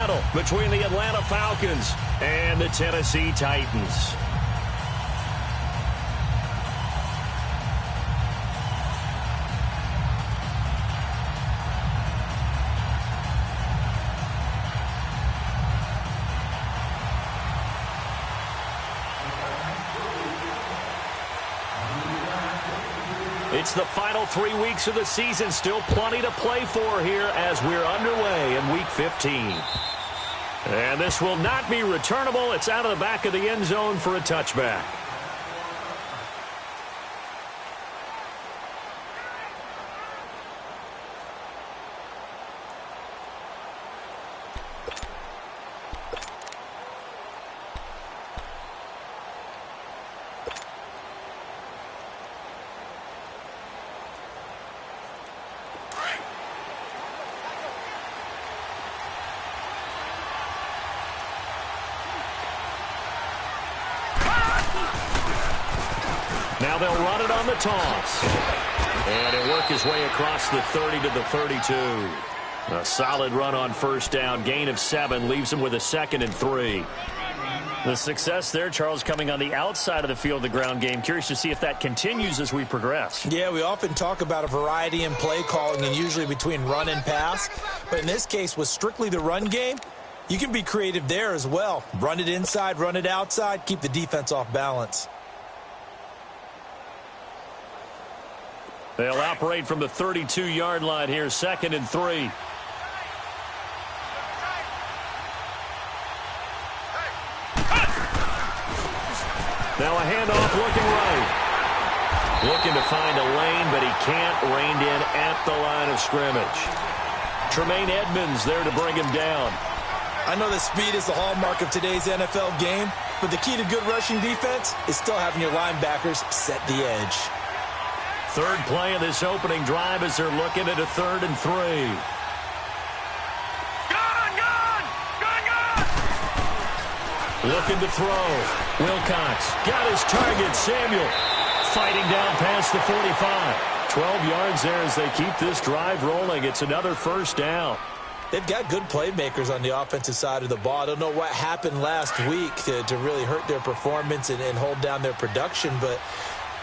battle between the Atlanta Falcons and the Tennessee Titans. It's the final 3 weeks of the season. Still plenty to play for here as we're underway in Week 15. And this will not be returnable. It's out of the back of the end zone for a touchback. Now they'll run it on the toss. And he'll work his way across the 30 to the 32. A solid run on first down. Gain of 7 leaves him with a 2nd and 3. The success there, Charles, coming on the outside of the field, the ground game. Curious to see if that continues as we progress. Yeah, we often talk about a variety in play calling and usually between run and pass. But in this case, with strictly the run game, you can be creative there as well. Run it inside, run it outside, keep the defense off balance. They'll operate from the 32-yard line here, 2nd and 3. Now a handoff looking right. Looking to find a lane, but he can't. Reined in at the line of scrimmage. Tremaine Edmonds there to bring him down. I know that speed is the hallmark of today's NFL game, but the key to good rushing defense is still having your linebackers set the edge. Third play of this opening drive as they're looking at a 3rd and 3. Looking to throw. Wilcox got his target. Samuel fighting down past the 45. 12 yards there as they keep this drive rolling. It's another first down. They've got good playmakers on the offensive side of the ball. I don't know what happened last week to really hurt their performance and hold down their production, but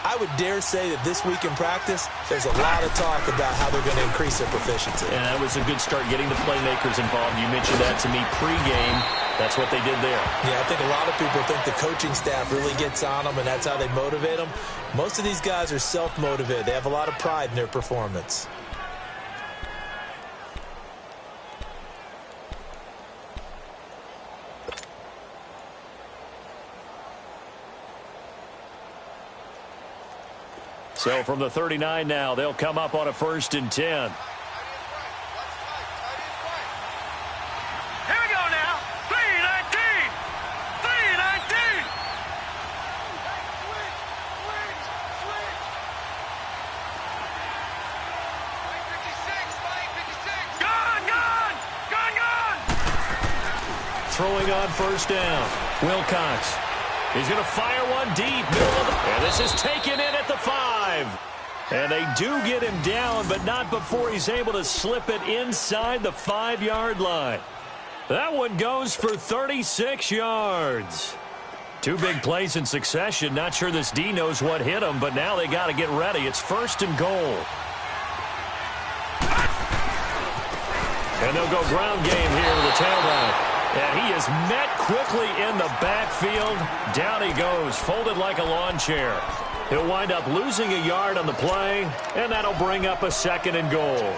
I would dare say that this week in practice, there's a lot of talk about how they're going to increase their proficiency. And that was a good start getting the playmakers involved. You mentioned that to me pregame. That's what they did there. Yeah, I think a lot of people think the coaching staff really gets on them, and that's how they motivate them. Most of these guys are self-motivated. They have a lot of pride in their performance. So from the 39 now, they'll come up on a 1st and 10. Here we go now. 3-19. 3-19. Gone. Throwing on first down. Wilcox. He's going to fire one deep. And this is taken in at the 5. And they do get him down, but not before he's able to slip it inside the 5-yard line. That one goes for 36 yards. 2 big plays in succession. Not sure this D knows what hit him, but now they got to get ready. It's 1st and goal. And they'll go ground game here with the tailback. And he is met quickly in the backfield. Down he goes, folded like a lawn chair. He'll wind up losing a yard on the play, and that'll bring up a 2nd and goal.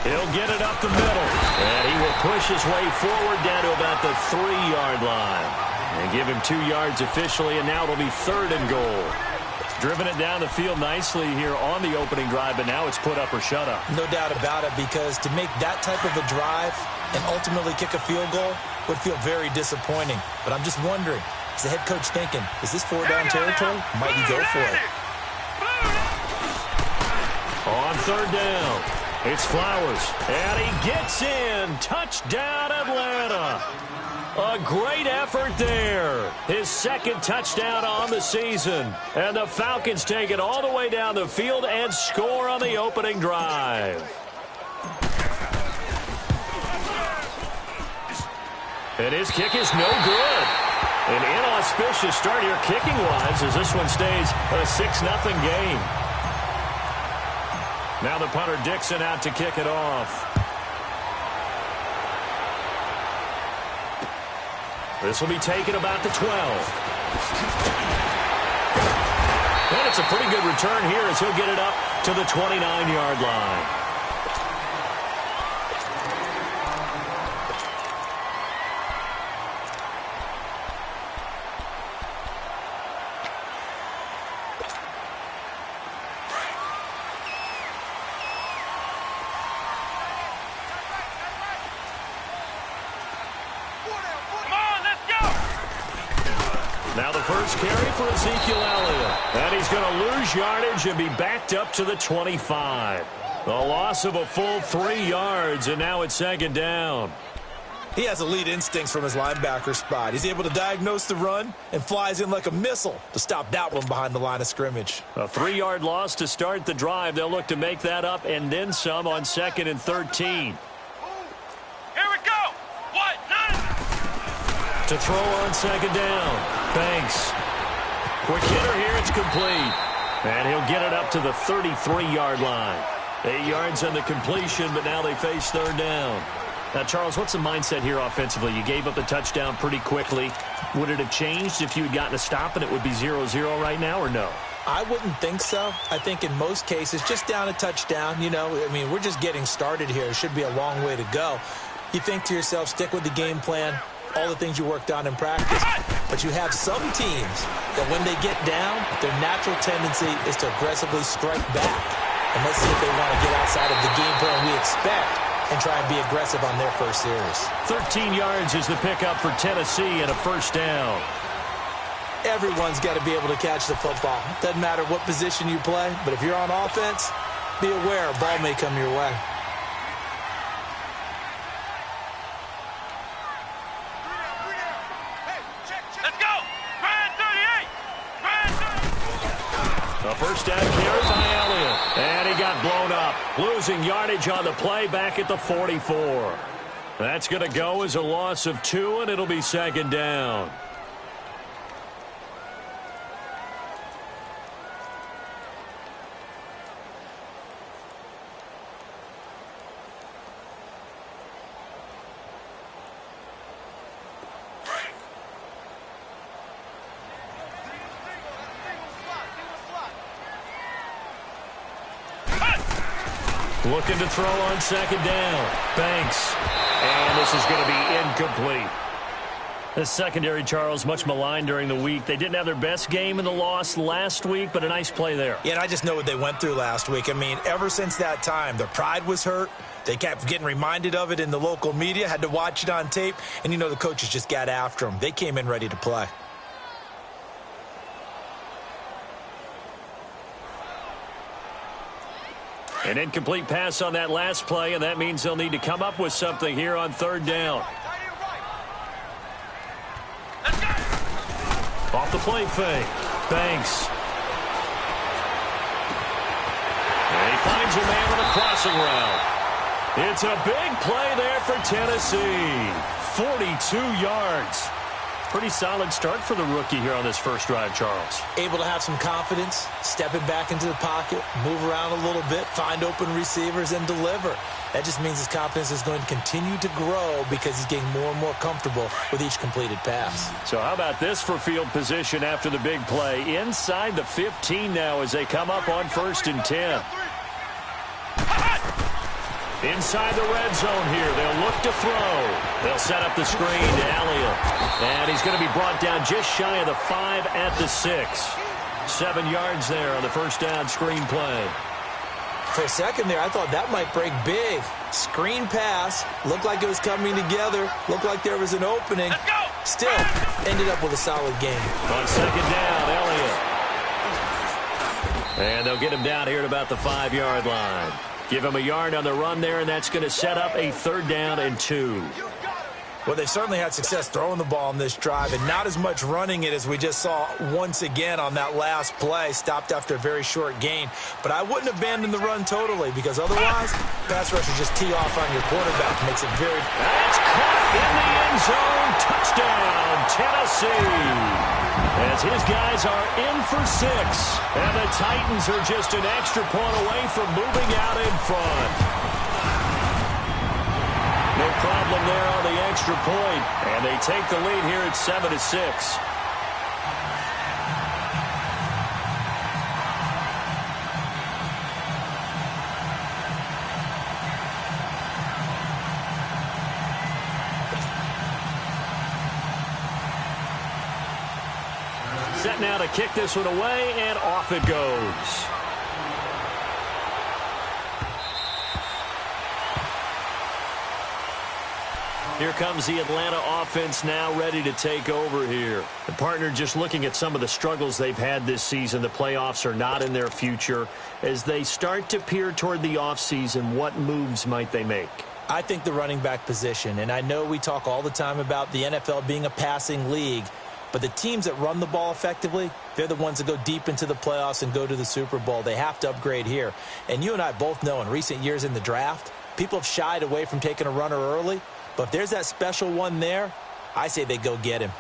He'll get it up the middle, and he will push his way forward down to about the 3-yard line. And give him 2 yards officially, and now it'll be 3rd and goal. Driven it down the field nicely here on the opening drive, but now it's put up or shut up. No doubt about it, because to make that type of a drive and ultimately kick a field goal would feel very disappointing. But I'm just wondering, is the head coach thinking, is this 4-down territory? Might he go for it? On 3rd down. It's Flowers, and he gets in. Touchdown, Atlanta. A great effort there. His second touchdown on the season. And the Falcons take it all the way down the field and score on the opening drive. And his kick is no good. An inauspicious start here kicking-wise as this one stays a 6-0 game. Now the punter Dixon out to kick it off. This will be taken about the 12. And it's a pretty good return here as he'll get it up to the 29-yard line. Now the first carry for Ezekiel Elliott. And he's going to lose yardage and be backed up to the 25. The loss of a full 3 yards, and now it's second down. He has elite instincts from his linebacker spot. He's able to diagnose the run and flies in like a missile to stop that one behind the line of scrimmage. A 3-yard loss to start the drive. They'll look to make that up and then some on 2nd and 13. To throw on second down. Banks. Quick hitter here. It's complete. And he'll get it up to the 33-yard line. 8 yards on the completion, but now they face third down. Now, Charles, what's the mindset here offensively? You gave up the touchdown pretty quickly. Would it have changed if you had gotten a stop and it would be 0-0 right now, or no? I wouldn't think so. I think in most cases, just down a touchdown, you know, I mean, we're just getting started here. It should be a long way to go. You think to yourself, stick with the game plan, all the things you worked on in practice. But you have some teams that when they get down, their natural tendency is to aggressively strike back. And let's see if they want to get outside of the game plan we expect and try and be aggressive on their first series. 13 yards is the pickup for Tennessee and a first down. Everyone's got to be able to catch the football. Doesn't matter what position you play, but if you're on offense, be aware a ball may come your way. A first down carry by Elliott. And he got blown up. Losing yardage on the play back at the 44. That's going to go as a loss of 2, and it'll be second down. Looking to throw on second down. Banks. And this is going to be incomplete. This secondary, Charles, much maligned during the week. They didn't have their best game in the loss last week, but a nice play there. Yeah, and I just know what they went through last week. I mean, ever since that time, their pride was hurt. They kept getting reminded of it in the local media, had to watch it on tape, and, you know, the coaches just got after them. They came in ready to play. An incomplete pass on that last play, and that means they'll need to come up with something here on third down. Off the play fake. Banks. And he finds a man with a crossing route. It's a big play there for Tennessee. 42 yards. Pretty solid start for the rookie here on this first drive, Charles. Able to have some confidence, stepping back into the pocket, move around a little bit, find open receivers, and deliver. That just means his confidence is going to continue to grow because he's getting more and more comfortable with each completed pass. So how about this for field position after the big play? Inside the 15 now as they come up on 1st and 10. Inside the red zone here. They'll look to throw. They'll set up the screen to Elliott. And he's going to be brought down just shy of the 5 at the 6. 7 yards there on the first down screen play. For a second there, I thought that might break big. Screen pass. Looked like it was coming together. Looked like there was an opening. Still, ended up with a solid game. On second down, Elliott. And they'll get him down here at about the 5-yard line. Give him a yard on the run there, and that's going to set up a 3rd down and 2. Well, they certainly had success throwing the ball in this drive and not as much running it as we just saw once again on that last play. Stopped after a very short gain. But I wouldn't abandon the run totally because otherwise, pass rushers just tee off on your quarterback. Makes it very... That's caught in the end zone. Touchdown, Tennessee. As his guys are in for 6. And the Titans are just an extra point away from moving out in front. No problem there on the extra point. And they take the lead here at 7-6. Set now to kick this one away, and off it goes. Here comes the Atlanta offense now ready to take over here. The partner just looking at some of the struggles they've had this season. The playoffs are not in their future. As they start to peer toward the offseason, what moves might they make? I think the running back position, and I know we talk all the time about the NFL being a passing league, but the teams that run the ball effectively, they're the ones that go deep into the playoffs and go to the Super Bowl. They have to upgrade here. And you and I both know in recent years in the draft, people have shied away from taking a runner early. But if there's that special one there, I say they go get him.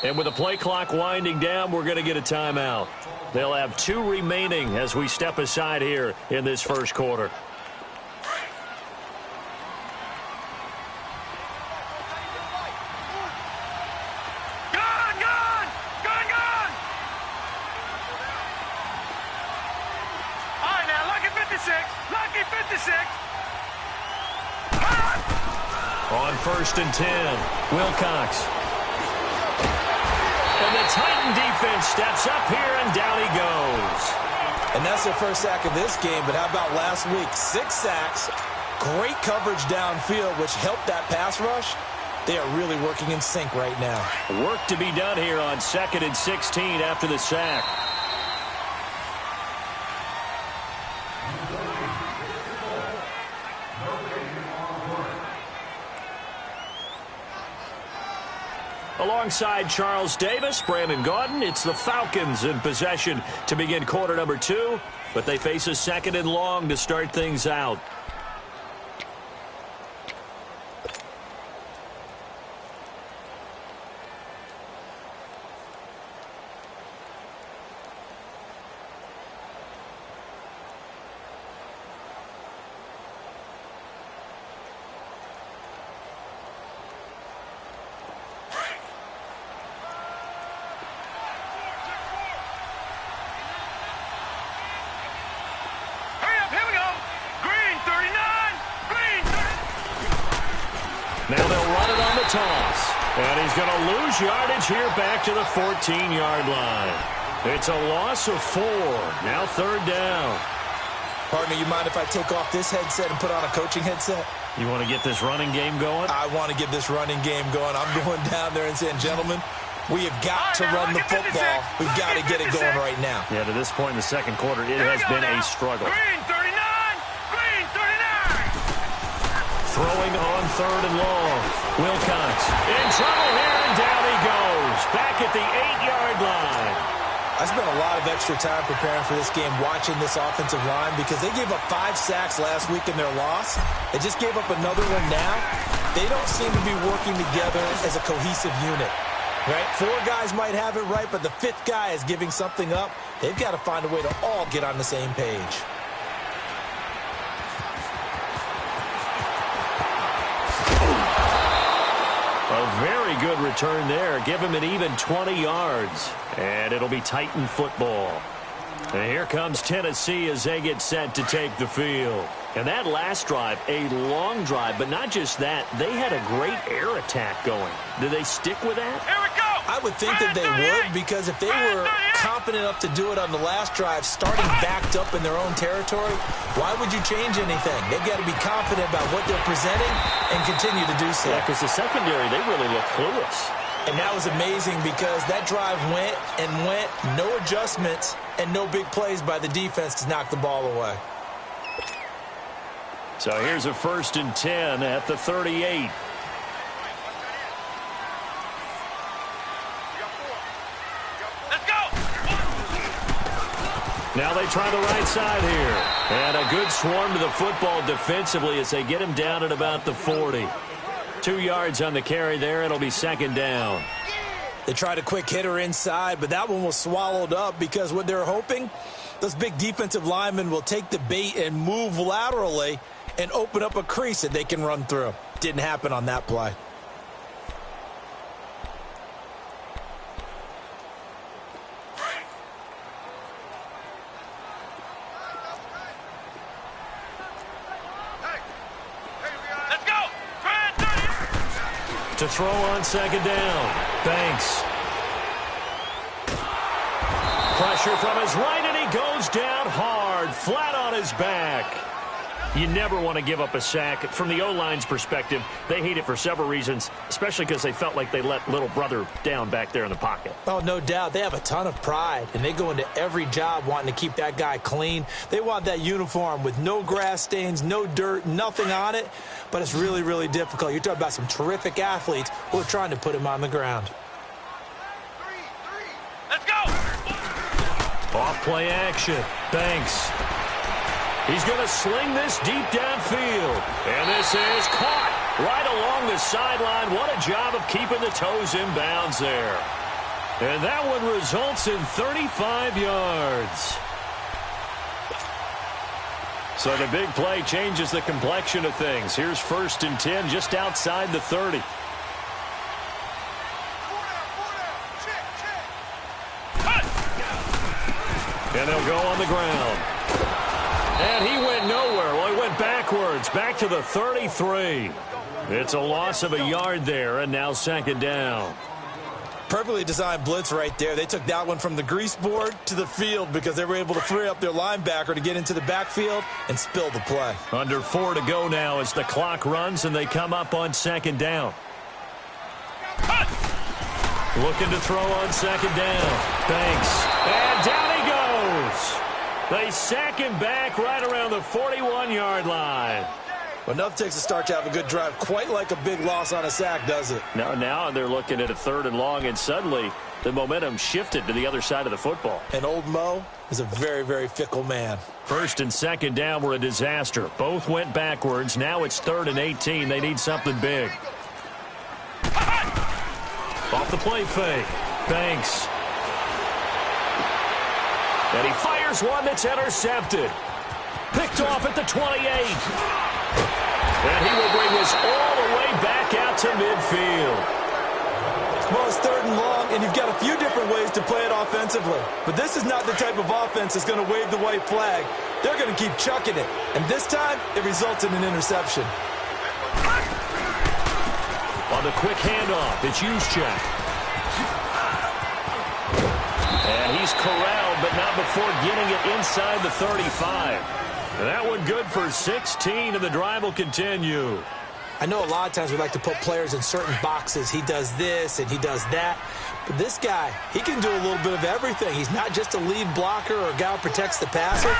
And with the play clock winding down, we're going to get a timeout. They'll have 2 remaining as we step aside here in this first quarter. Lucky 56. On 1st and 10, Wilcox. And the Titan defense steps up here, and down he goes. And that's their first sack of this game, but how about last week? 6 sacks, great coverage downfield, which helped that pass rush. They are really working in sync right now. Work to be done here on 2nd and 16 after the sack. Alongside Charles Davis, Brandon Gaudin, it's the Falcons in possession to begin quarter number 2, but they face a 2nd and long to start things out. Now they'll run it on the toss. And he's going to lose yardage here back to the 14-yard line. It's a loss of 4. Now 3rd down. Partner, you mind if I take off this headset and put on a coaching headset? You want to get this running game going? I want to get this running game going. I'm going down there and saying, gentlemen, we have got to run the football. We've got to get it going right now. Yeah, to this point in the second quarter, it has been a struggle. Green 39. Green 39. Throwing on 3rd and long. Wilcox in trouble here, and down he goes. Back at the 8-yard line. I spent a lot of extra time preparing for this game, watching this offensive line, because they gave up 5 sacks last week in their loss. They just gave up another one now. They don't seem to be working together as a cohesive unit. Right? 4 guys might have it right, but the 5th guy is giving something up. They've got to find a way to all get on the same page. A very good return there. Give him an even 20 yards. And it'll be Titan football. And here comes Tennessee as they get set to take the field. And that last drive, a long drive, but not just that. They had a great air attack going. Do they stick with that? Here we go. I would think that they would, because if they were confident enough to do it on the last drive, starting backed up in their own territory, why would you change anything? They've got to be confident about what they're presenting and continue to do so. Yeah, because the secondary, they really look clueless. And that was amazing because that drive went and went, no adjustments and no big plays by the defense to knock the ball away. So here's a 1st and 10 at the 38. Let's go! Now they try the right side here. And a good swarm to the football defensively as they get him down at about the 40. 2 yards on the carry there. It'll be 2nd down. They tried a quick hitter inside, but that one was swallowed up because what they're hoping, those big defensive linemen will take the bait and move laterally and open up a crease that they can run through. Didn't happen on that play. To throw on 2nd down. Banks. Pressure from his right, and he goes down hard, flat on his back. You never want to give up a sack. From the O-line's perspective, they hate it for several reasons, especially because they felt like they let little brother down back there in the pocket. Oh, no doubt. They have a ton of pride, and they go into every job wanting to keep that guy clean. They want that uniform with no grass stains, no dirt, nothing on it, but it's really, really difficult. You're talking about some terrific athletes who are trying to put him on the ground. Let's go! Off play action. Banks. He's going to sling this deep downfield. And this is caught right along the sideline. What a job of keeping the toes in bounds there. And that one results in 35 yards. So the big play changes the complexion of things. Here's 1st and 10 just outside the 30. And they'll go on the ground. And he went nowhere. Well, he went backwards, back to the 33. It's a loss of a yard there, and now 2nd down. Perfectly designed blitz right there. They took that one from the grease board to the field because they were able to free up their linebacker to get into the backfield and spill the play. Under 4 to go now as the clock runs, and they come up on 2nd down. Looking to throw on 2nd down. Banks. And down he goes. They sack him back right around the 41-yard line. Well, nothing takes a start to have a good drive quite like a big loss on a sack, does it? Now they're looking at a 3rd and long, and suddenly the momentum shifted to the other side of the football. And old Mo is a very, very fickle man. 1st and 2nd down were a disaster. Both went backwards. Now it's 3rd and 18. They need something big. Off the play fake. Banks. And he fires one that's intercepted. Picked off at the 28. And he will bring this all the way back out to midfield. Well, it's 3rd and long, and you've got a few different ways to play it offensively. But this is not the type of offense that's going to wave the white flag. They're going to keep chucking it. And this time, it results in an interception. On the quick handoff, it's Juszczyk. And he's corralled, but not before getting it inside the 35. And that one good for 16, and the drive will continue. I know a lot of times we like to put players in certain boxes. He does this and he does that. But this guy, he can do a little bit of everything. He's not just a lead blocker or a guy who protects the passer.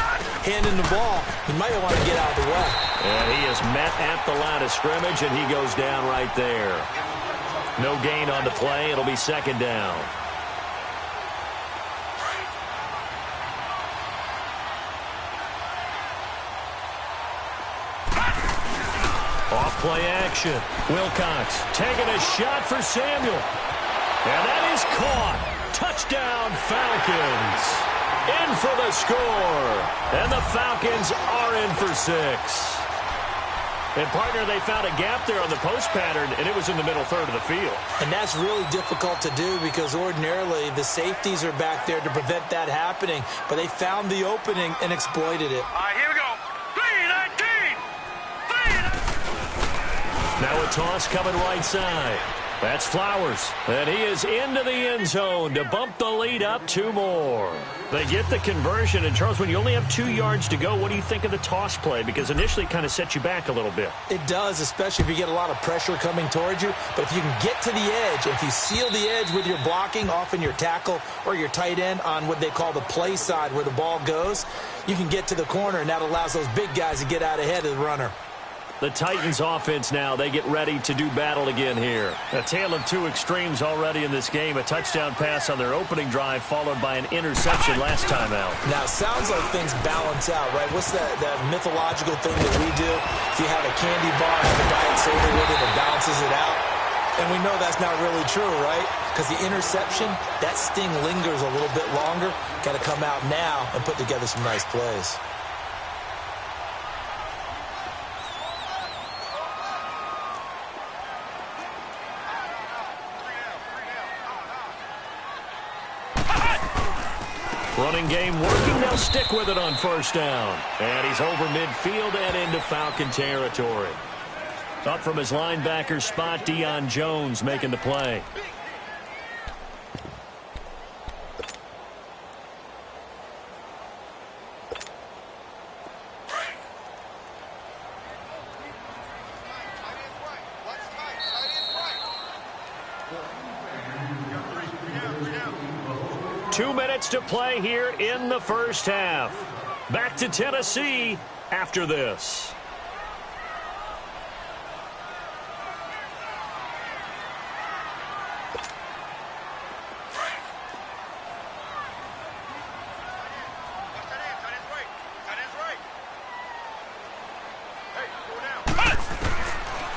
Handing the ball, he might want to get out of the way. And he is met at the line of scrimmage, and he goes down right there. No gain on the play. It'll be 2nd down. Off-play action. Wilcox taking a shot for Samuel. And that is caught. Touchdown, Falcons. In for the score. And the Falcons are in for 6. And, partner, they found a gap there on the post pattern, and it was in the middle 3rd of the field. And that's really difficult to do because ordinarily the safeties are back there to prevent that happening. But they found the opening and exploited it. All right, here we go. 3-19. Now a toss coming right side. That's Flowers, and he is into the end zone to bump the lead up 2 more. They get the conversion, and Charles, when you only have 2 yards to go, what do you think of the toss play? Because initially it kind of sets you back a little bit. It does, especially if you get a lot of pressure coming towards you. But if you can get to the edge, if you seal the edge with your blocking, often your tackle or your tight end on what they call the play side where the ball goes, you can get to the corner, and that allows those big guys to get out ahead of the runner. The Titans offense now, they get ready to do battle again here. A tale of 2 extremes already in this game. A touchdown pass on their opening drive followed by an interception last time out. Now, it sounds like things balance out, right? What's that mythological thing that we do? If you have a candy bar, have a diet soda with it, it balances it out. And we know that's not really true, right? Because the interception, that sting lingers a little bit longer. Got to come out now and put together some nice plays. Running game working. They'll stick with it on first down. And he's over midfield and into Falcon territory. Up from his linebacker spot, Deion Jones making the play. Two minutes to play here in the first half. Back to Tennessee after this.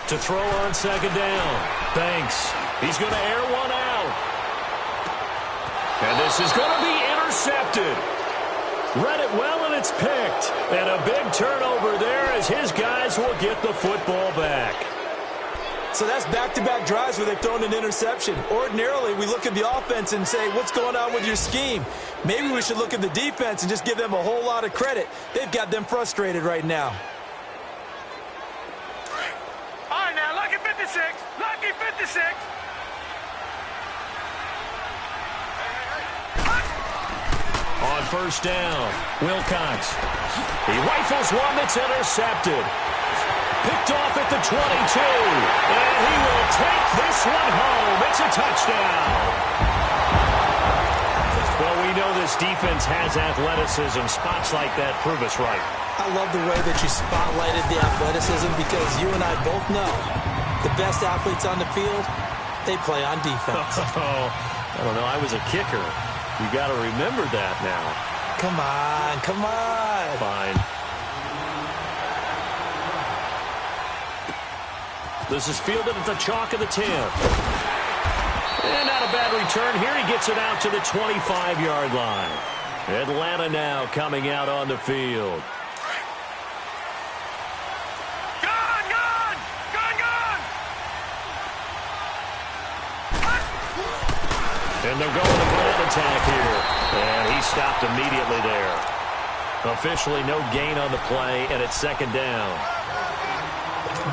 To throw on second down. Banks. He's going to air one out. And this is going to be intercepted. Read it well, and it's picked. And a big turnover there as his guys will get the football back. So that's back-to-back drives where they've thrown an interception. Ordinarily, we look at the offense and say, what's going on with your scheme? Maybe we should look at the defense and just give them a whole lot of credit. They've got them frustrated right now. All right, now, lucky 56. Lucky 56. On first down, Wilcox. He rifles one that's intercepted. Picked off at the 22. And he will take this one home. It's a touchdown. Well, we know this defense has athleticism. Spots like that prove us right. I love the way that you spotlighted the athleticism because you and I both know the best athletes on the field, they play on defense. I don't know. I was a kicker. You got to remember that now. Come on, come on. Fine. This is fielded at the chalk of the 10. And not a bad return here. He gets it out to the 25-yard line. Atlanta now coming out on the field. And they're going to ground attack here. And he stopped immediately there. Officially no gain on the play, and it's second down.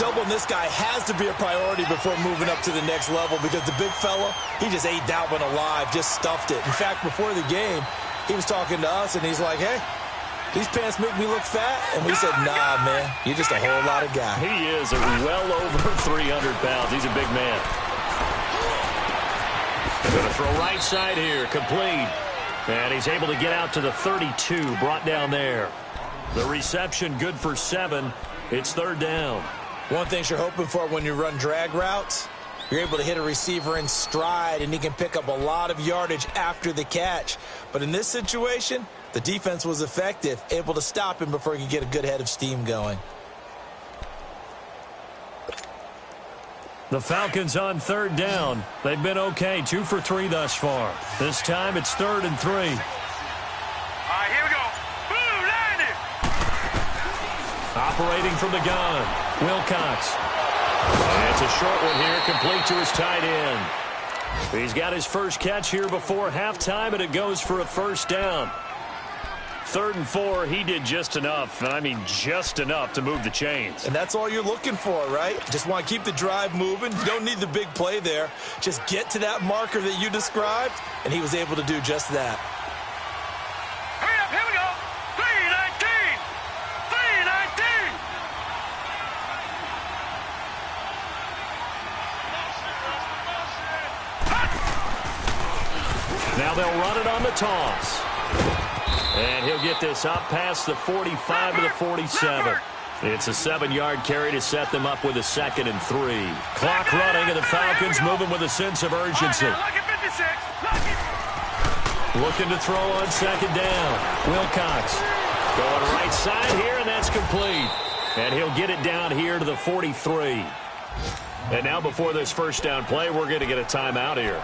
Doubling this guy has to be a priority before moving up to the next level because the big fella, he just ate that one alive, just stuffed it. In fact, before the game, he was talking to us, and he's like, hey, these pants make me look fat. And we said, nah, man, you're just a whole lot of guy. He is well over 300 pounds. He's a big man. Going to throw right side here, complete. And he's able to get out to the 32, brought down there. The reception good for 7. It's third down. One thing you're hoping for when you run drag routes, you're able to hit a receiver in stride, and he can pick up a lot of yardage after the catch. But in this situation, the defense was effective, able to stop him before he could get a good head of steam going. The Falcons on third down. They've been okay, 2 for 3 thus far. This time it's 3rd and 3. All right, here we go. Boom, landed. Operating from the gun, Wilcox. And it's a short one here, complete to his tight end. He's got his first catch here before halftime, and it goes for a first down. 3rd and 4, he did just enough, and I mean just enough to move the chains. And that's all you're looking for, right? Just want to keep the drive moving. You don't need the big play there. Just get to that marker that you described, and he was able to do just that. Hurry up, here we go. 3:19. 3:19. Now they'll run it on the toss. And he'll get this up past the 45 to the 47. It's a 7-yard carry to set them up with a 2nd and 3. Clock running, and the Falcons moving with a sense of urgency. Looking to throw on 2nd down. Wilcox going right side here, and that's complete. And he'll get it down here to the 43. And now before this first down play, we're going to get a timeout here,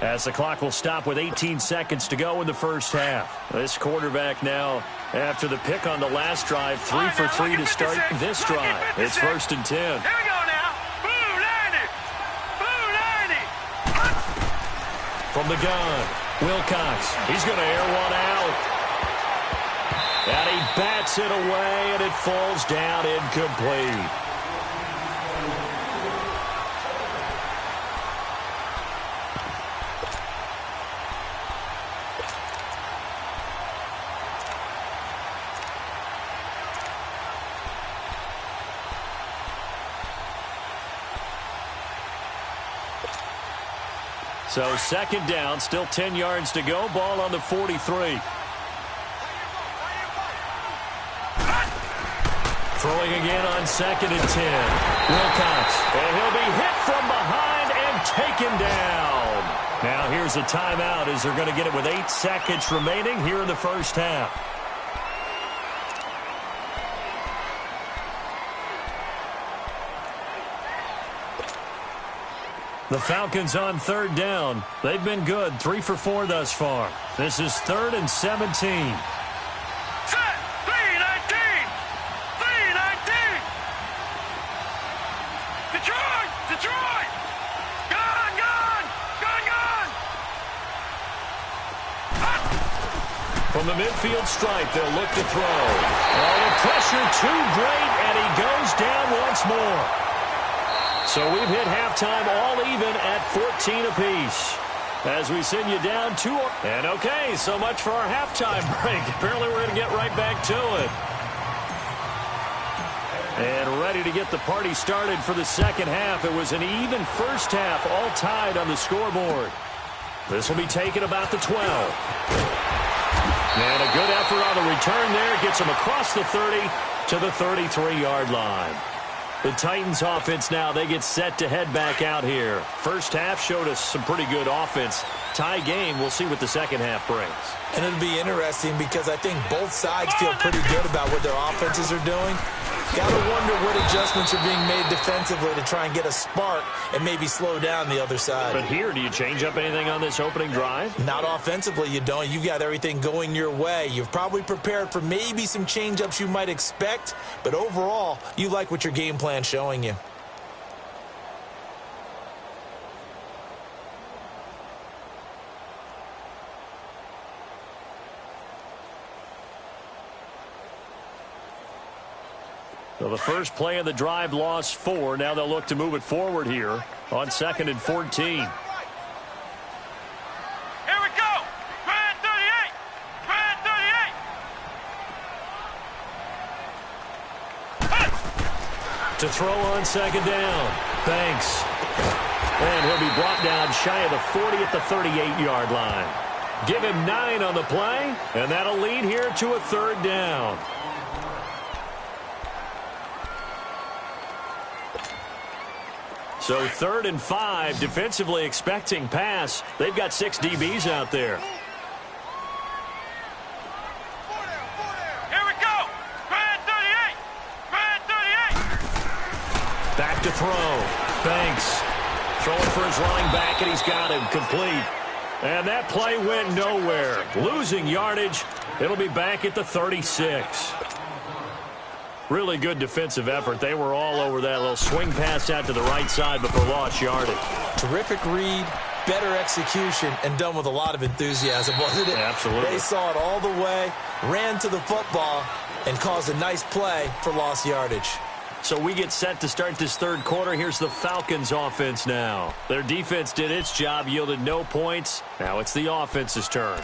as the clock will stop with 18 seconds to go in the first half. This quarterback now, after the pick on the last drive, 3 for 3 to start this drive. It's 1st and 10. Here we go now. Blue 90. Blue 90. From the gun, Wilcox. He's going to air one out. And he bats it away, and it falls down incomplete. So 2nd down, still 10 yards to go. Ball on the 43. Throwing again on 2nd and 10. Wilcox. And he'll be hit from behind and taken down. Now here's a timeout as they're going to get it with 8 seconds remaining here in the first half. The Falcons on 3rd down. They've been good, 3 for 4 thus far. This is 3rd and 17. Set. 3:19. 3:19. Detroit. Detroit. Gun. Gun. Gun. Gun. From the midfield stripe, they'll look to throw. Oh, the pressure too great, and he goes down once more. So we've hit halftime all even at 14 apiece, as we send you down 2. And okay, so much for our halftime break. Apparently we're going to get right back to it. And ready to get the party started for the second half. It was an even first half, all tied on the scoreboard. This will be taken about the 12. And a good effort on the return there. Gets them across the 30 to the 33-yard line. The Titans offense now, they get set to head back out here. First half showed us some pretty good offense. Tie game, we'll see what the second half brings. And it'll be interesting because I think both sides feel pretty good about what their offenses are doing. Got to wonder what adjustments are being made defensively to try and get a spark and maybe slow down the other side. But here, do you change up anything on this opening drive? Not offensively, you don't. You've got everything going your way. You've probably prepared for maybe some change-ups you might expect, but overall, you like what your game plan's showing you. So the first play of the drive lost 4. Now they'll look to move it forward here on 2nd and 14. Here we go. Grand 38. Grand 38. To throw on 2nd down. Banks. And he'll be brought down shy of the 40 at the 38-yard line. Give him 9 on the play, and that'll lead here to a 3rd down. So 3rd and 5, defensively expecting pass. They've got 6 DBs out there. Here we go. Grand 38. Grand 38. Back to throw. Banks throwing for his running back, and he's got him complete. And that play went nowhere. Losing yardage. It'll be back at the 36. Really good defensive effort. They were all over that little swing pass out to the right side, but for lost yardage. Terrific read, better execution, and done with a lot of enthusiasm, wasn't it? Absolutely. They saw it all the way, ran to the football, and caused a nice play for lost yardage. So we get set to start this third quarter. Here's the Falcons offense now. Their defense did its job, yielded no points. Now it's the offense's turn.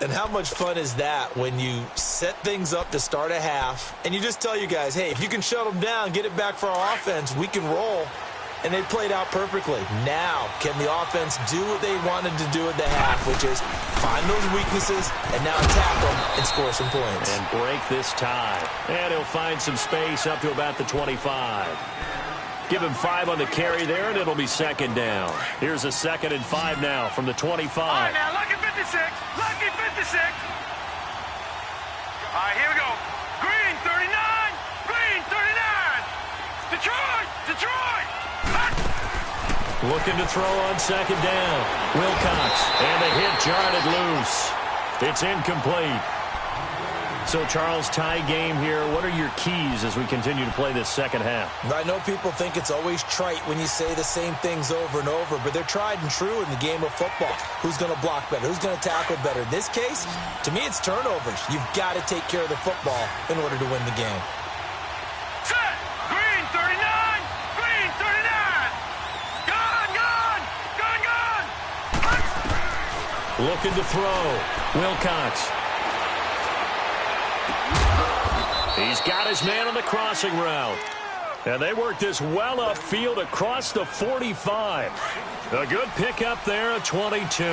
And how much fun is that when you set things up to start a half, and you just tell you guys, hey, if you can shut them down, get it back for our offense, we can roll. And they played out perfectly. Now, can the offense do what they wanted to do at the half, which is find those weaknesses and now attack them and score some points. And break this tie. And he'll find some space up to about the 25. Give him 5 on the carry there, and it'll be second down. Here's a 2nd and 5 now from the 25. All right, now, lucky 56. Lucky 56. All right, here we go. Green, 39. Green, 39. Detroit. Detroit. Looking to throw on second down. Wilcox. And the hit jarred loose. It's incomplete. So, Charles, tie game here. What are your keys as we continue to play this second half? I know people think it's always trite when you say the same things over and over, but they're tried and true in the game of football. Who's going to block better? Who's going to tackle better? In this case, to me, it's turnovers. You've got to take care of the football in order to win the game. Set. Green, 39. Green, 39. Gone. Looking to throw. Wilcox. He's got his man on the crossing route. And they work this well upfield across the 45. A good pickup there at 22.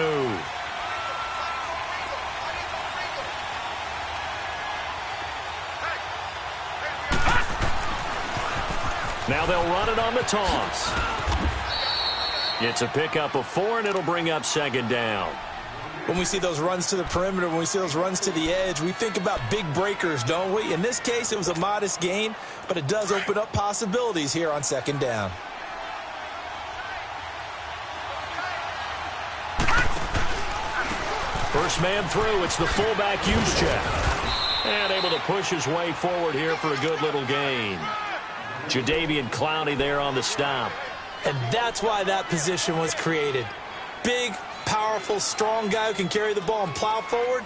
Now they'll run it on the toss. It's a pickup of 4, and it'll bring up second down. When we see those runs to the perimeter, when we see those runs to the edge, we think about big breakers, don't we? In this case, it was a modest gain, but it does open up possibilities here on second down. First man through, it's the fullback use check. And able to push his way forward here for a good little gain. Jadeveon Clowney there on the stop. And that's why that position was created. Big, powerful, strong guy who can carry the ball and plow forward.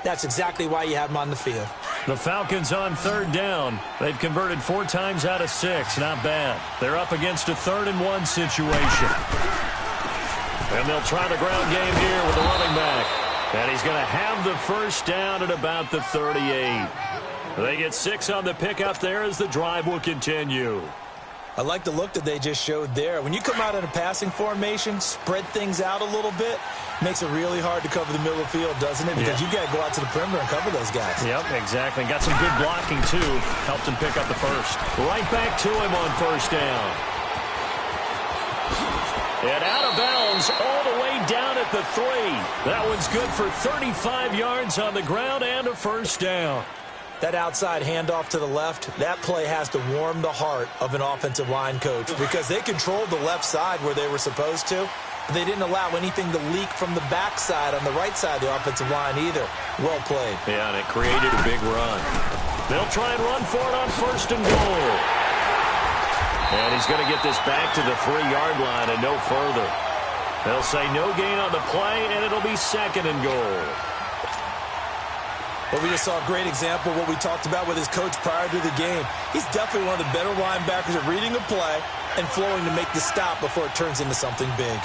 That's exactly why you have him on the field. The Falcons on third down. They've converted 4 times out of 6. Not bad. They're up against a 3rd and 1 situation. And they'll try the ground game here with the running back. And he's going to have the first down at about the 38. They get 6 on the pickup there as the drive will continue. I like the look that they just showed there. When you come out in a passing formation, spread things out a little bit, makes it really hard to cover the middle of the field, doesn't it? Because you've got to go out to the perimeter and cover those guys. Yep, exactly. Got some good blocking, too. Helped him pick up the first. Right back to him on first down. And out of bounds all the way down at the 3. That one's good for 35 yards on the ground and a first down. That outside handoff to the left, that play has to warm the heart of an offensive line coach because they controlled the left side where they were supposed to, but they didn't allow anything to leak from the backside on the right side of the offensive line either. Well played. Yeah, and it created a big run. They'll try and run for it on first and goal. And he's going to get this back to the 3-yard line and no further. They'll say no gain on the play, and it'll be second and goal. Well, we just saw a great example of what we talked about with his coach prior to the game. He's definitely one of the better linebackers at reading a play and flowing to make the stop before it turns into something big.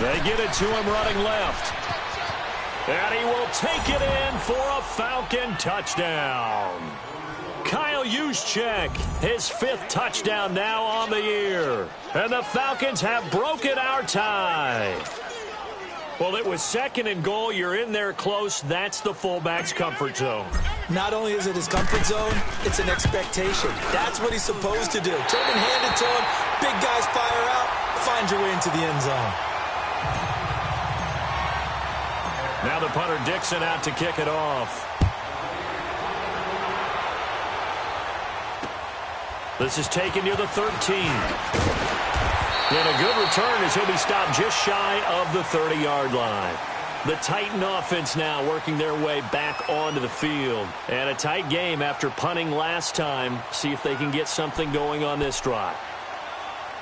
They get it to him running left. And he will take it in for a Falcon touchdown. Kyle Juszczyk, his 5th touchdown now on the year. And the Falcons have broken our tie. Well, it was second and goal. You're in there close. That's the fullback's comfort zone. Not only is it his comfort zone, it's an expectation. That's what he's supposed to do. Turn and hand it to him. Big guys fire out. Find your way into the end zone. Now the punter Dixon out to kick it off. This is taken near the 13. And a good return as he'll be stopped just shy of the 30-yard line. The Titan offense now working their way back onto the field. And a tight game after punting last time. See if they can get something going on this drive.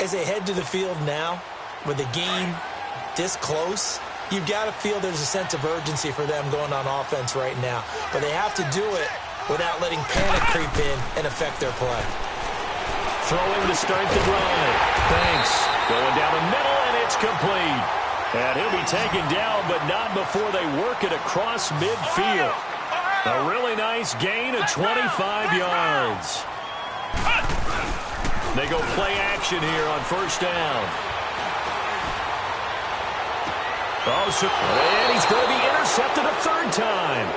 As they head to the field now, with the game this close, you've got to feel there's a sense of urgency for them going on offense right now. But they have to do it without letting panic creep in and affect their play. Throwing to start the drive. Thanks. Going down the middle, and it's complete. And he'll be taken down, but not before they work it across midfield. A really nice gain of 25 yards. They go play action here on first down. And he's going to be intercepted a third time.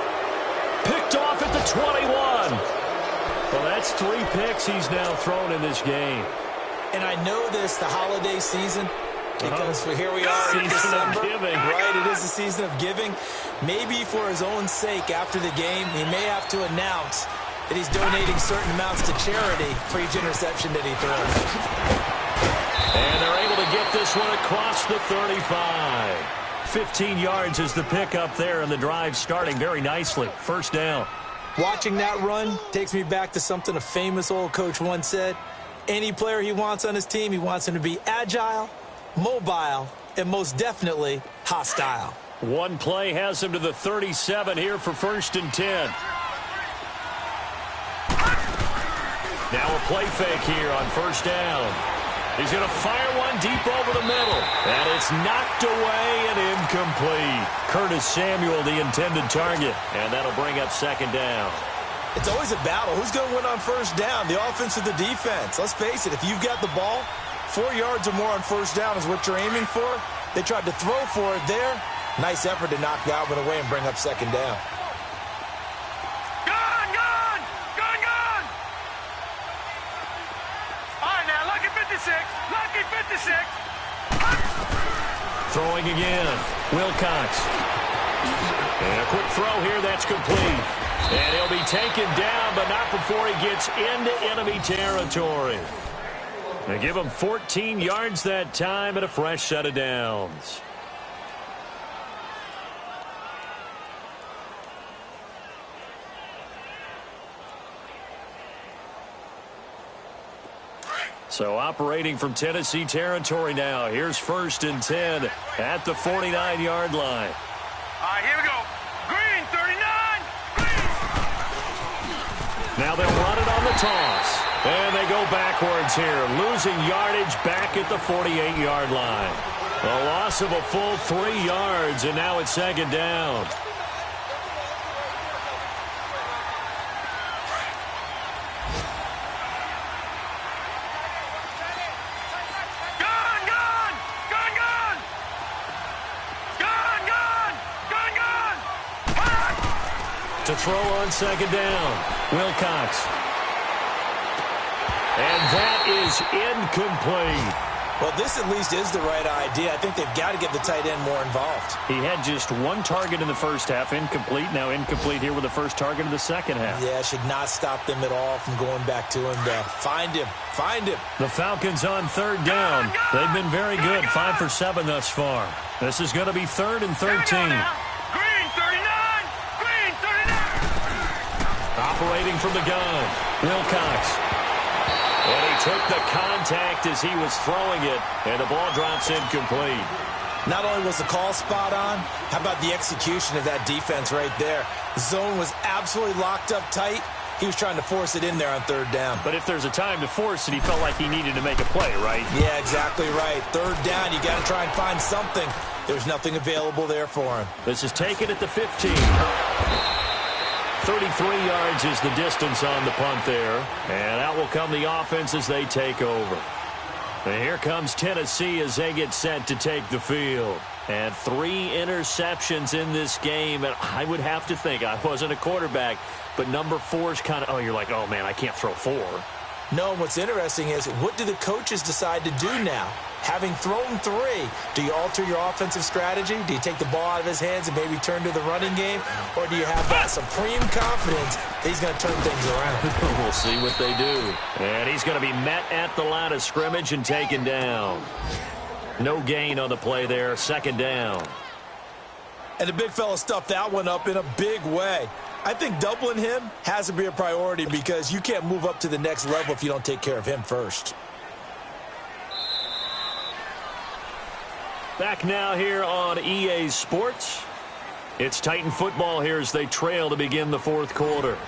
Picked off at the 21. Well, that's 3 picks he's now thrown in this game. And I know this, the holiday season, because here we are in December. December. Of giving. Right, it is the season of giving. Maybe for his own sake after the game, he may have to announce that he's donating certain amounts to charity for each interception that he throws. And they're able to get this one across the 35. 15 yards is the pickup there, and the drive starting very nicely. First down. Watching that run takes me back to something a famous old coach once said. Any player he wants on his team, he wants him to be agile, mobile, and most definitely hostile. One play has him to the 37 here for first and 10. Now a play fake here on first down. He's going to fire one deep over the middle. And it's knocked away and incomplete. Curtis Samuel, the intended target. And that'll bring up second down. It's always a battle. Who's going to win on first down, the offense or the defense? Let's face it, if you've got the ball, 4 yards or more on first down is what you're aiming for. They tried to throw for it there. Nice effort to knock that one away and bring up second down. Gone! All right, now, lucky 56. Lucky 56. Throwing again. Wilcox. And a quick throw here. That's complete. And he'll be taken down, but not before he gets into enemy territory. They give him 14 yards that time and a fresh set of downs. So operating from Tennessee territory now. Here's first and 10 at the 49-yard line. All right, here we go. Green, 39. Green. Now they'll run it on the toss. And they go backwards here, losing yardage back at the 48-yard line. A loss of a full 3 yards, and now it's second down. To throw on second down, Wilcox. And that is incomplete. Well, this at least is the right idea. I think they've got to get the tight end more involved. He had just 1 target in the first half, incomplete. Now incomplete here with the first target in the second half. Yeah, should not stop them at all from going back to him. Find him. The Falcons on third down. They've been very good, 5 for 7 thus far. This is going to be 3rd and 13. Operating from the gun, Wilcox. And he took the contact as he was throwing it, and the ball drops incomplete. Not only was the call spot on, how about the execution of that defense right there? The zone was absolutely locked up tight. He was trying to force it in there on third down. But if there's a time to force it, he felt like he needed to make a play, right? Yeah, exactly right. Third down, you got to try and find something. There's nothing available there for him. This is taken at the 15. 33 yards is the distance on the punt there. And out will come the offense as they take over. And here comes Tennessee as they get set to take the field. And 3 interceptions in this game. And I would have to think, I wasn't a quarterback, but number 4 is kind of, you're like, oh, man, I can't throw 4. No, what's interesting is, what do the coaches decide to do now? Having thrown 3, do you alter your offensive strategy? Do you take the ball out of his hands and maybe turn to the running game? Or do you have that supreme confidence that he's going to turn things around? We'll see what they do. And he's going to be met at the line of scrimmage and taken down. No gain on the play there, second down. And the big fella stuffed that one up in a big way. I think doubling him has to be a priority because you can't move up to the next level if you don't take care of him first. Back now here on EA Sports. It's Titan football here as they trail to begin the fourth quarter.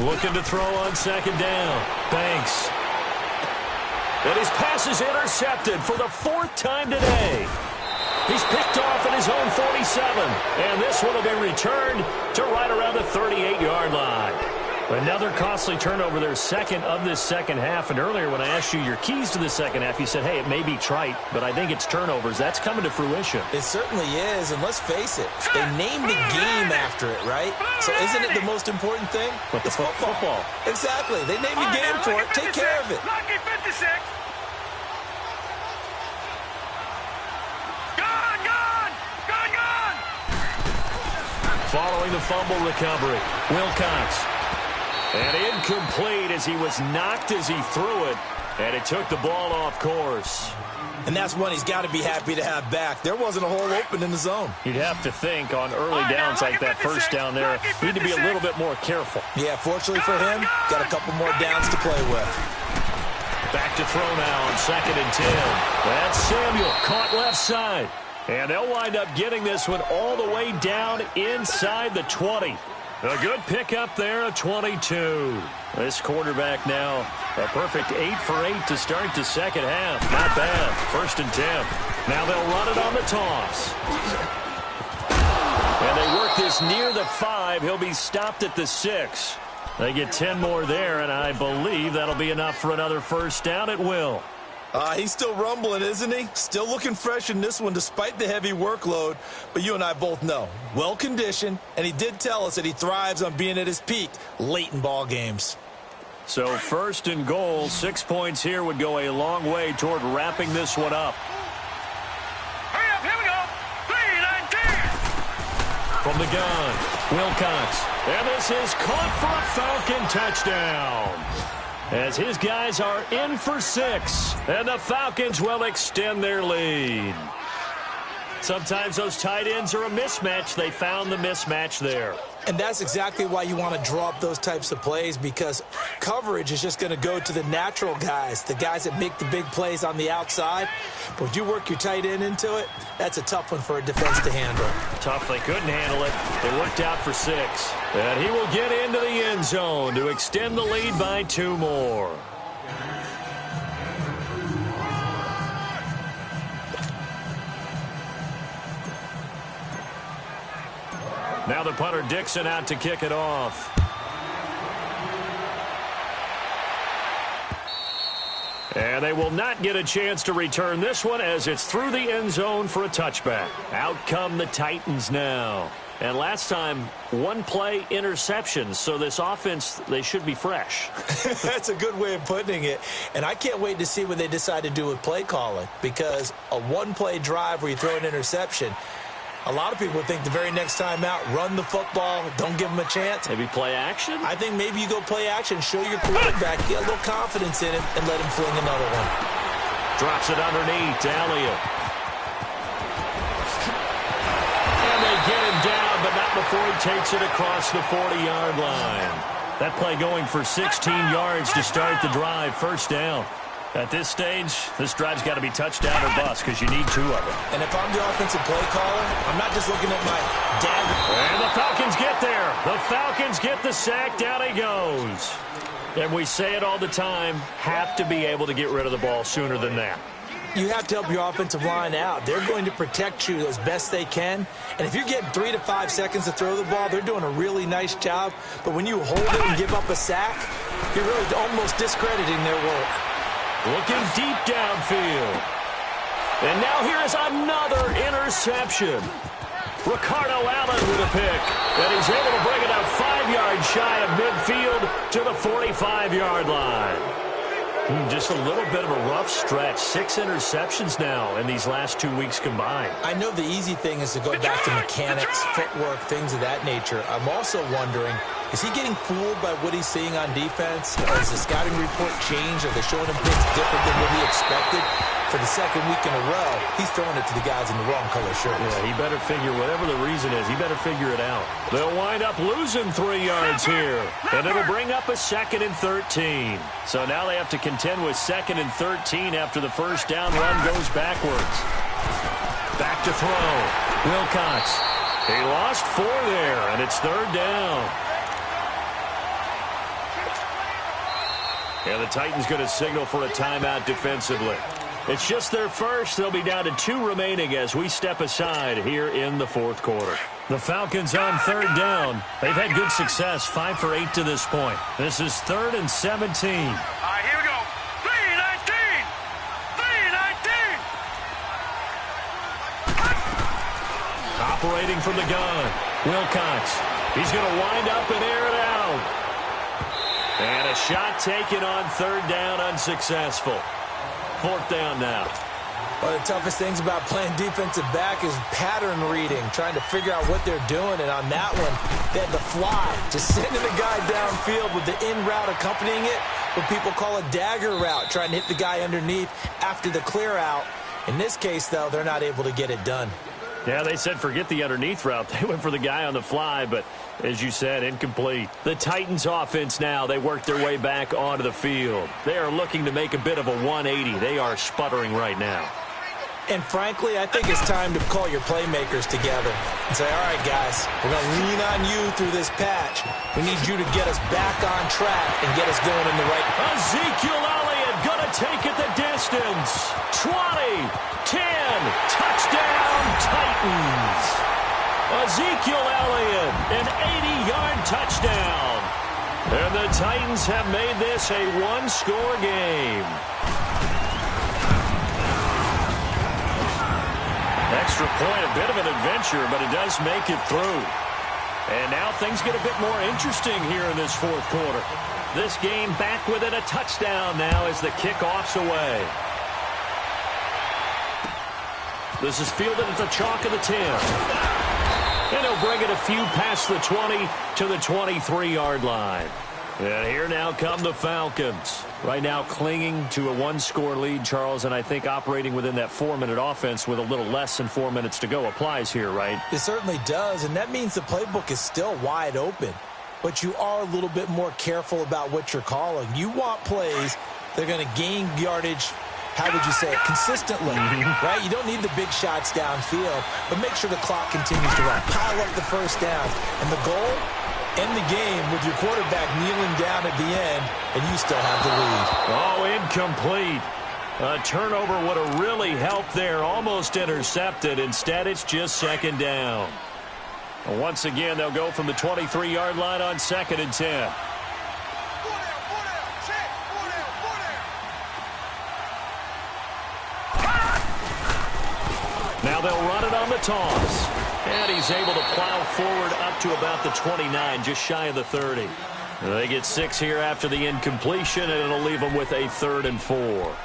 Looking to throw on second down. Banks. And his pass is intercepted for the fourth time today. He's picked off at his own 47. And this one will be returned to right around the 38-yard line. Another costly turnover there, second of this second half. And earlier when I asked you your keys to the second half, you said, hey, it may be trite, but I think it's turnovers. That's coming to fruition. It certainly is, and let's face it, they named the game after it, right? So isn't it the most important thing? But it's football. Exactly. They named the game for it. Take care of it. Lucky 56. Gone. Following the fumble recovery, Wilcox. And incomplete as he was knocked as he threw it. And it took the ball off course. And that's one he's got to be happy to have back. There wasn't a hole open in the zone. You'd have to think on early downs like that first down there, need to be a little bit more careful. Yeah, fortunately for him, got a couple more downs to play with. Back to throw now on 2nd and 10. That's Samuel, caught left side. And they'll wind up getting this one all the way down inside the 20. A good pickup there, a 22. This quarterback now, a perfect 8 for 8 to start the second half. Not bad. 1st and 10. Now they'll run it on the toss. And they work this near the 5. He'll be stopped at the 6. They get 10 more there, and I believe that'll be enough for another first down at will. He's still rumbling, isn't he? Still looking fresh in this one despite the heavy workload. But you and I both know, well-conditioned, and he did tell us that he thrives on being at his peak late in ball games. So 1st and goal, 6 points here would go a long way toward wrapping this one up. Hurry up, here we go. 3-19. From the gun, Wilcox. And this is caught for a Falcon touchdown. As his guys are in for 6, and the Falcons will extend their lead. Sometimes those tight ends are a mismatch. They found the mismatch there. And that's exactly why you want to draw up those types of plays, because coverage is just going to go to the natural guys, the guys that make the big plays on the outside. But when you work your tight end into it, that's a tough one for a defense to handle. Tough, they couldn't handle it. They worked out for 6. And he will get into the end zone to extend the lead by 2 more. Now the punter Dixon out to kick it off. And they will not get a chance to return this one as it's through the end zone for a touchback. Out come the Titans now. And last time, one play interceptions. So this offense, they should be fresh. That's a good way of putting it. And I can't wait to see what they decide to do with play calling, because a one-play drive where you throw an interception, a lot of people think the very next time out, run the football, don't give them a chance. Maybe play action? I think maybe you go play action, show your quarterback, get a little confidence in him, and let him fling another one. Drops it underneath to Elliott. And they get him down, but not before he takes it across the 40-yard line. That play going for 16 yards to start the drive. First down. At this stage, this drive's got to be touchdown or bust because you need two of them. And if I'm the offensive play caller, I'm not just looking at my dagger. And the Falcons get there. The Falcons get the sack. Down he goes. And we say it all the time, have to be able to get rid of the ball sooner than that. You have to help your offensive line out. They're going to protect you as best they can. And if you're getting 3 to 5 seconds to throw the ball, they're doing a really nice job. But when you hold it and give up a sack, you're really almost discrediting their work. Looking deep downfield. And now here is another interception. Ricardo Allen with a pick. And he's able to bring it out 5 yards shy of midfield to the 45-yard line. Just a little bit of a rough stretch. 6 interceptions now in these last 2 weeks combined. I know the easy thing is to go back to mechanics, footwork, things of that nature. I'm also wondering, is he getting fooled by what he's seeing on defense? Has the scouting report changed? Are they showing him things different than what he expected? For the second week in a row, he's throwing it to the guys in the wrong color shirts. Yeah, he better figure, whatever the reason is, he better figure it out. They'll wind up losing 3 yards here, and it'll bring up a 2nd and 13. So now they have to contend with 2nd and 13 after the first down run goes backwards. Back to throw. Wilcox. He lost 4 there, and it's 3rd down. And the Titans going to signal for a timeout defensively. It's just their first. They'll be down to 2 remaining as we step aside here in the 4th quarter. The Falcons on 3rd down. They've had good success, 5 for 8 to this point. This is 3rd and 17. All right, here we go. 3-19. 3-19. Operating from the gun. Wilcox. He's going to wind up and air it out. And a shot taken on 3rd down, unsuccessful. 4th down now. One of the toughest things about playing defensive back is pattern reading, trying to figure out what they're doing. And on that one, they had the fly, just sending the guy downfield with the in route accompanying it, what people call a dagger route, trying to hit the guy underneath after the clear out. In this case, though, they're not able to get it done. Yeah, they said forget the underneath route. They went for the guy on the fly, but as you said, incomplete. The Titans offense now, they work their way back onto the field. They are looking to make a bit of a 180. They are sputtering right now. And frankly, I think it's time to call your playmakers together and say, all right, guys, we're going to lean on you through this patch. We need you to get us back on track and get us going in the right. Ezekiel Elliott going to take it the distance. 20, 10, touchdown Titans. Ezekiel Elliott, an 80-yard touchdown. And the Titans have made this a 1-score game. Extra point, a bit of an adventure, but it does make it through. And now things get a bit more interesting here in this 4th quarter. This game back within a touchdown now as the kickoff's away. This is fielded at the chalk of the 10. And he'll bring it a few past the 20 to the 23-yard line. And here now come the Falcons. Right now clinging to a 1-score lead, Charles, and I think operating within that 4-minute offense with a little less than 4 minutes to go applies here, right? It certainly does, and that means the playbook is still wide open. But you are a little bit more careful about what you're calling. You want plays that are going to gain yardage, how would you say it, consistently, right? You don't need the big shots downfield, but make sure the clock continues to run. Pile up the first down. And the goal? End the game with your quarterback kneeling down at the end, and you still have the lead. Oh, incomplete. A turnover would have really helped there. Almost intercepted. Instead, it's just 2nd down. Once again, they'll go from the 23-yard line on 2nd and 10. Now they'll run it on the toss. And he's able to plow forward up to about the 29, just shy of the 30. They get 6 here after the incompletion, and it'll leave them with a 3rd and 4.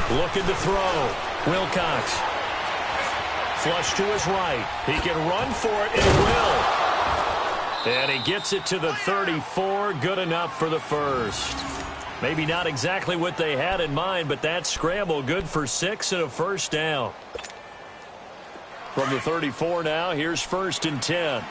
Looking to throw. Wilcox. Flush to his right. He can run for it, and he will. And he gets it to the 34. Good enough for the first. Maybe not exactly what they had in mind, but that scramble good for 6 and a first down. From the 34 now, here's 1st and 10.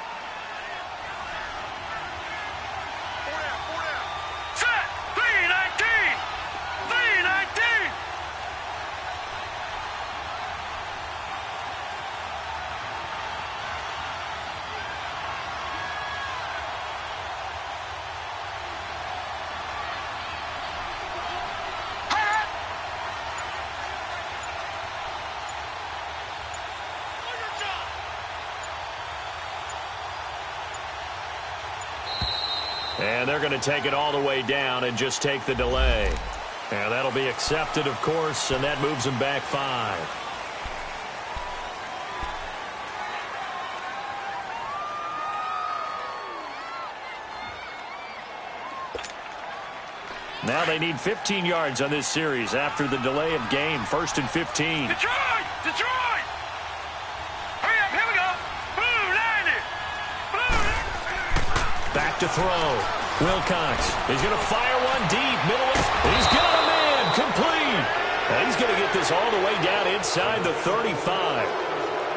And they're going to take it all the way down and just take the delay. And that'll be accepted, of course, and that moves them back 5. Now they need 15 yards on this series after the delay of game. 1st and 15. Detroit! Detroit! Hurry up, here we go! Blue 90! Blue 90! Back to throw. Wilcox. He's going to fire one deep. Middle. He's got a man. Complete. And he's going to get this all the way down inside the 35.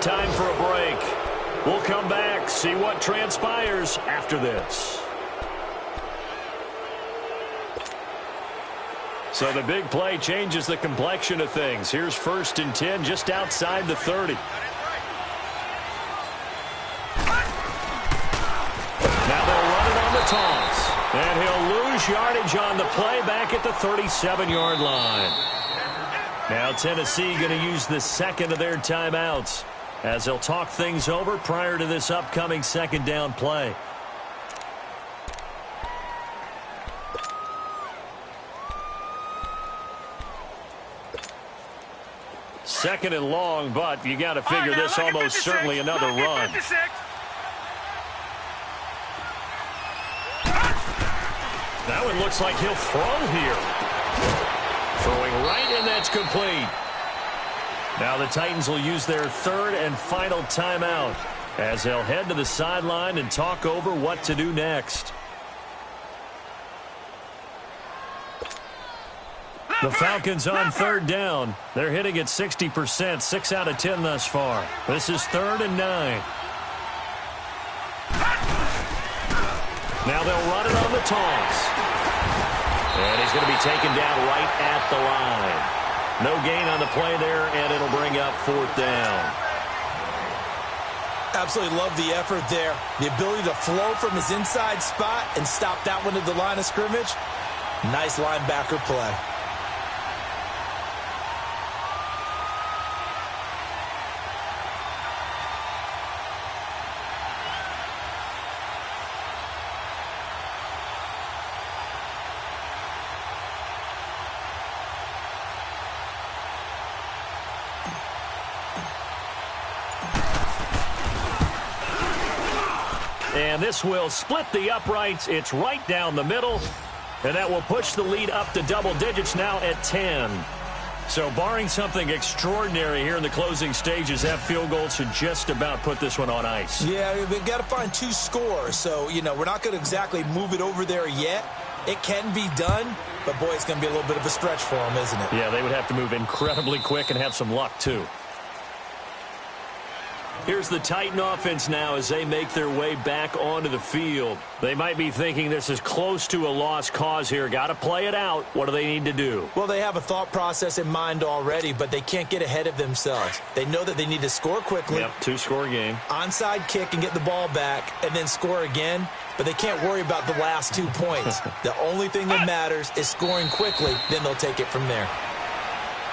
Time for a break. We'll come back, see what transpires after this. So the big play changes the complexion of things. Here's 1st and 10 just outside the 30. Now they'll run it on the toss. And he'll lose yardage on the play back at the 37-yard line. Now Tennessee going to use the 2nd of their timeouts as they'll talk things over prior to this upcoming 2nd down play. Second and long, but you got to figure this almost certainly another run. That one looks like he'll throw here. Throwing right, and that's complete. Now the Titans will use their 3rd and final timeout as they'll head to the sideline and talk over what to do next. The Falcons on 3rd down. They're hitting at 60%, 6 out of 10 thus far. This is 3rd and 9. Now they'll run it on the toss. And he's going to be taken down right at the line. No gain on the play there, and it'll bring up 4th down. Absolutely love the effort there. The ability to flow from his inside spot and stop that one at the line of scrimmage. Nice linebacker play. And this will split the uprights. It's right down the middle. And that will push the lead up to double digits now at 10. So barring something extraordinary here in the closing stages, that field goal should just about put this one on ice. Yeah, we've got to find 2 scores. So, you know, we're not going to exactly move it over there yet. It can be done, but, boy, it's going to be a little bit of a stretch for them, isn't it? Yeah, they would have to move incredibly quick and have some luck, too. Here's the Titan offense now as they make their way back onto the field. They might be thinking this is close to a lost cause here. Got to play it out. What do they need to do? Well, they have a thought process in mind already, but they can't get ahead of themselves. They know that they need to score quickly. Yep, 2-score game. Onside kick and get the ball back and then score again, but they can't worry about the last 2 points. The only thing that matters is scoring quickly, then they'll take it from there.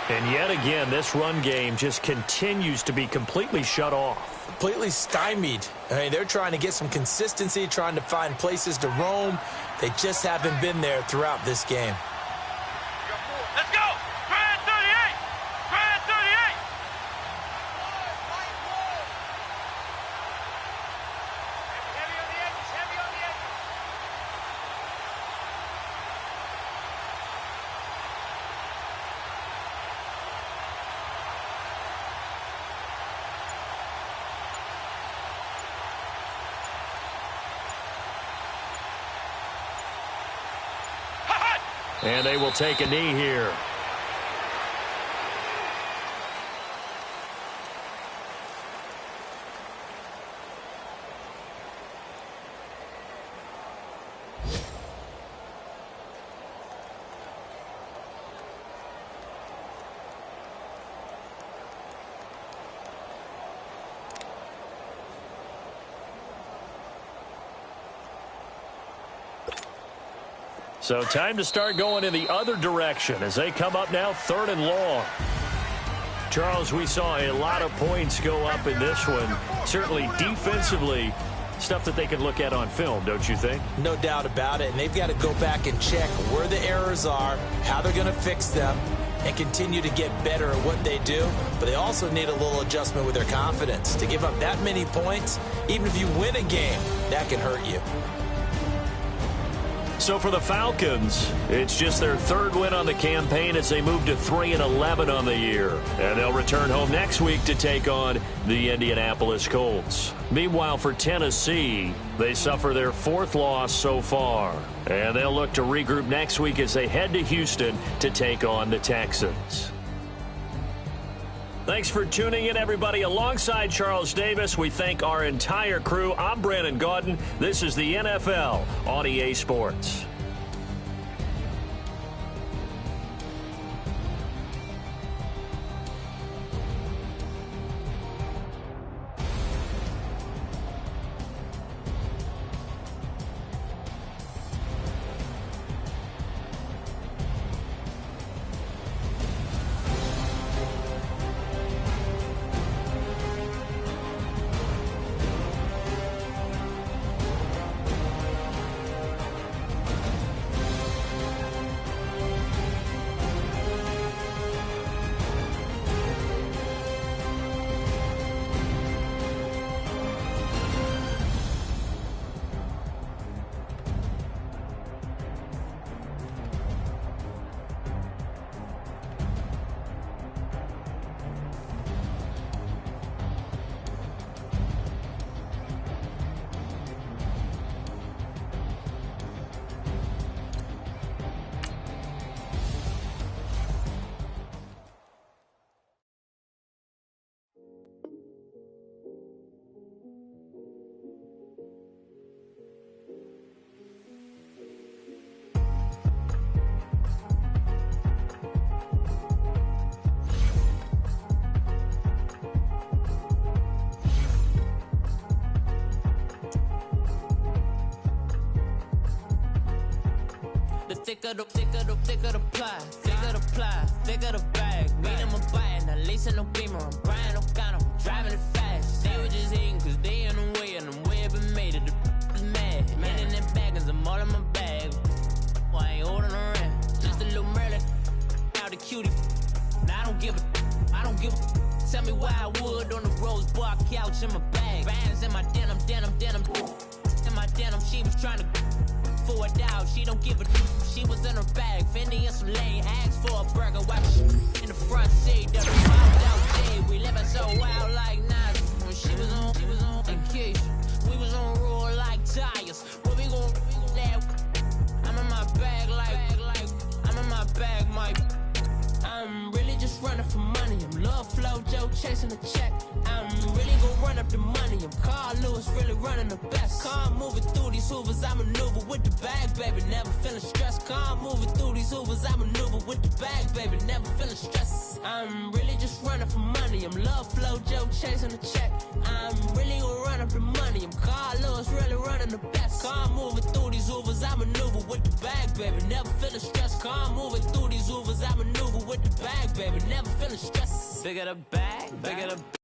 And yet again, this run game just continues to be completely shut off. Completely stymied. I mean, they're trying to get some consistency, trying to find places to roam. They just haven't been there throughout this game. Let's go! Grand 38! Grand 38! Heavy on the edges, heavy on the edges. And they will take a knee here. So time to start going in the other direction as they come up now 3rd and long. Charles, we saw a lot of points go up in this one. Certainly defensively, stuff that they can look at on film, don't you think? No doubt about it. And they've got to go back and check where the errors are, how they're going to fix them, and continue to get better at what they do. But they also need a little adjustment with their confidence. To give up that many points, even if you win a game, that can hurt you. So for the Falcons, it's just their 3rd win on the campaign as they move to 3-11 on the year. And they'll return home next week to take on the Indianapolis Colts. Meanwhile, for Tennessee, they suffer their 4th loss so far. And they'll look to regroup next week as they head to Houston to take on the Texans. Thanks for tuning in, everybody. Alongside Charles Davis, we thank our entire crew. I'm Brandon Gaudin. This is the NFL on EA Sports. Thicker the ply, thicker the ply, thicker the bag. Meet them a bite, now lace in no beamer. I'm Brian O'Connor, I'm driving it fast. They were just hating cause they in the way, and the way I've been made it. The is mad. Man in that bag, cause I'm all in my bag. Well, I ain't holding around. Just a little Merlin, out the cutie. Now I don't give a. Tell me why I would on the rose bar couch in my bag. Bands in my denim. In my denim, she was trying to for it out. She don't give a. She was in her bag, Fendi and some lane. Asked for a burger, watch in the front seat. That was popped out day. We living so wild like Nas. When she was on vacation, we was on roll like tires. Where we gon' laugh? I'm in my bag like I'm in my bag, Mike. I'm really just running for money. I'm Love Flow Joe chasing the check. I'm really gon' run up the money. I'm Carl Lewis really running the best. Car moving through these these Hoovers, I maneuver with the bag, baby. Never feeling stressed. Calm moving through these Hoovers, I maneuver with the bag, baby. Never feeling stressed. I'm really just running for money. I'm love flow, Joe chasing the check. I'm really gonna run up the money. I'm Carl Lewis, really running the best. Calm moving through these Hoovers, I maneuver with the bag, baby. Never feeling stressed. Calm moving through these Hoovers, I maneuver with the bag, baby. Never feeling stressed. Bigger the bag, bigger the